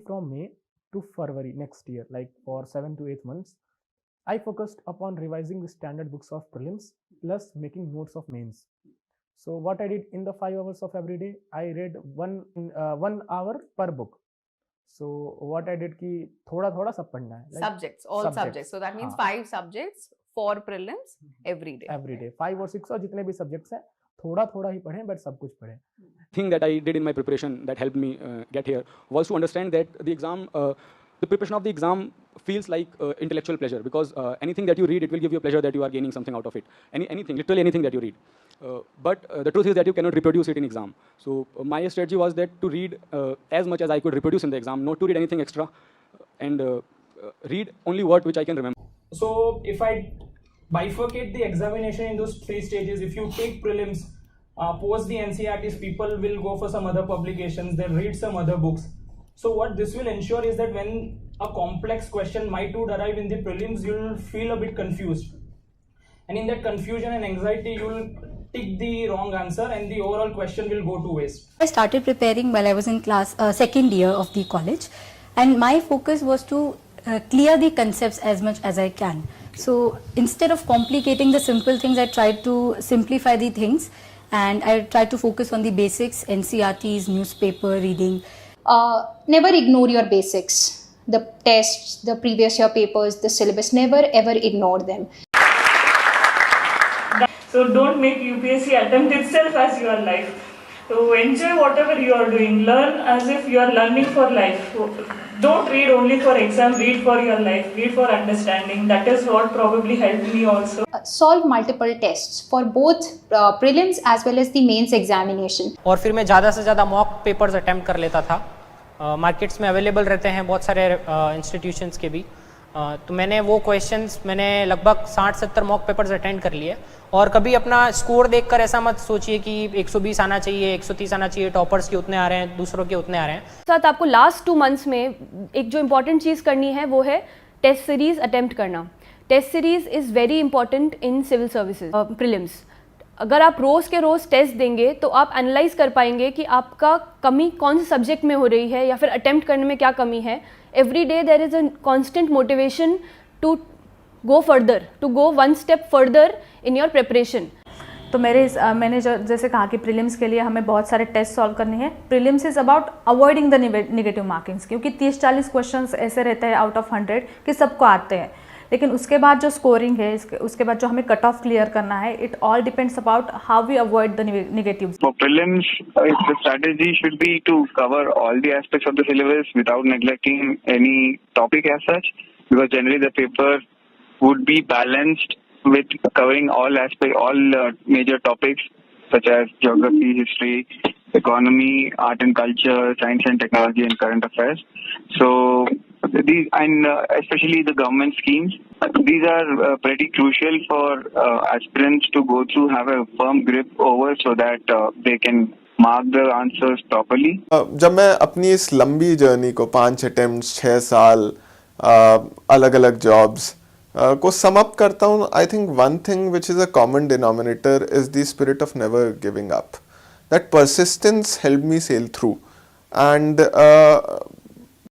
From May to February next year, like for 7 to 8 months, I focused upon revising the standard books of prelims plus making notes of mains. So what I did in the 5 hours of every day, I read 1 hour per book. So what I did कि थोड़ा थोड़ा सब पढ़ना है, like subjects, all subjects. So that means हाँ, 5 subjects for prelims every day. 5 और 6 और जितने भी subjects हैं थोड़ा थोड़ा ही पढ़ें, but सब कुछ पढ़ें. Thing that I did in my preparation that helped me get here was to understand that the preparation of the exam feels like intellectual pleasure, because anything that you read, it will give you a pleasure that you are gaining something out of it. Anything, literally anything that you read. But the truth is that you cannot reproduce it in exam. So my strategy was that to read as much as I could reproduce in the exam, not to read anything extra, and read only which I can remember. So if I bifurcate the examination in those 3 stages, if you take prelims, post the NCERTs, people will go for some other publications, they'll read some other books. So what this will ensure is that when a complex question might arrive in the prelims, you'll feel a bit confused. And in that confusion and anxiety, you'll tick the wrong answer and the overall question will go to waste. I started preparing while I was in class second year of the college, and my focus was to clear the concepts as much as I can. So instead of complicating the simple things, I tried to simplify the things, and I tried to focus on the basics, NCERTs, newspaper reading. Never ignore your basics, the tests, the previous year papers, the syllabus, never ever ignore them. So don't make UPSC attempt itself as your life. So enjoy whatever you are doing, learn as if you are learning for life. Don't read only for exam, read for your life, read for understanding. That is what probably helped me also. Solve multiple tests for both prelims as well as the mains examination. और फिर मैं ज़्यादा से ज़्यादा mock papers attempt कर लेता था. Markets में अवेलेबल रहते हैं बहुत सारे इंस्टीट्यूशंस के भी. तो मैंने वो क्वेश्चंस लगभग 60-70 मॉक पेपर्स अटेंड कर लिए. और कभी अपना स्कोर देखकर ऐसा मत सोचिए कि 120 आना चाहिए, 130 आना चाहिए, टॉपर्स के उतने आ रहे हैं, दूसरों के उतने आ रहे हैं. साथ आपको लास्ट 2 मंथ्स में एक जो इम्पॉर्टेंट चीज़ करनी है वो है टेस्ट सीरीज़ अटेम्प्ट करना. Test series is very important in civil services prelims. अगर आप रोज़ के रोज़ टेस्ट देंगे तो आप एनालाइज कर पाएंगे कि आपका कमी कौन से सब्जेक्ट में हो रही है या फिर अटेम्प्ट करने में क्या कमी है. Every day there is a constant motivation to go further, to go 1 step further in your preparation. तो मैंने जैसे कहा कि प्रीलिम्स के लिए हमें बहुत सारे टेस्ट सॉल्व करने हैं. Prelims is about avoiding the negative markings, क्योंकि 30-40 क्वेश्चंस ऐसे रहते हैं आउट ऑफ 100 कि सबको आते हैं. लेकिन उसके बाद जो स्कोरिंग है, उसके बाद जो हमें कट ऑफ क्लियर करना है, it all depends about how we avoid the negatives. For prelims, the strategy should be to cover all the aspects of the syllabus without neglecting any topic as such, because generally the paper would be balanced with covering all major topics such as geography, history, economy, art and culture, science and technology, and current affairs. So these, and especially the government schemes, these are pretty crucial for aspirants to go through, have a firm grip over, so that they can mark the answers properly. जब मैं अपनी इस लंबी journey को 5 attempts, 6 साल, अलग अलग jobs को सम अप करता हूँ, I think one thing which is a common denominator is the spirit of never giving up. That persistence helped me sail through, and